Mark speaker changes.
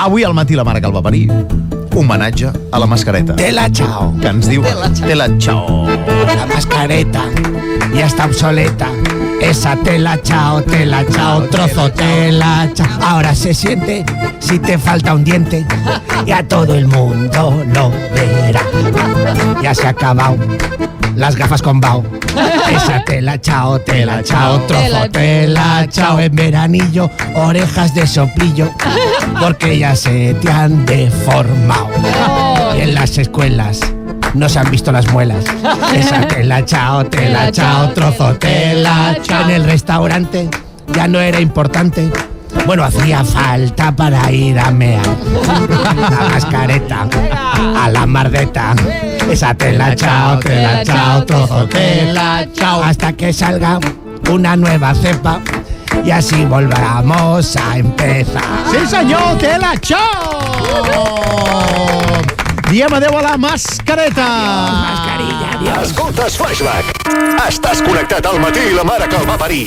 Speaker 1: Avui al matí la mare que el va parir, homenatge a la mascareta.
Speaker 2: Tela chao.
Speaker 1: Que ens diu tela chao.
Speaker 2: La mascareta ya está obsoleta. Esa tela chao, trozo tela chao. Ahora se siente si te falta un diente. Ya todo el mundo lo verá. Ya se ha acabado las gafas con bao. Esa tela chao, trozo tela chao. En veranillo, orejas de soplillo, porque ya se te han deformado. Y en las escuelas no se han visto las muelas. Esa tela chao, trozo tela chao. En el restaurante ya no era importante. Bueno, hacía falta para ir a mear. La mascareta a la mardeta. Esa tela chao, trozo tela chao. Hasta que salga una nueva cepa y así volvamos a empezar.
Speaker 1: Sí, senyor, tela chao! Diem adeu a la mascareta!
Speaker 2: Mascarilla, adiós.
Speaker 3: Escoltes Flashback. Estàs connectat al matí i la mare que el va parir.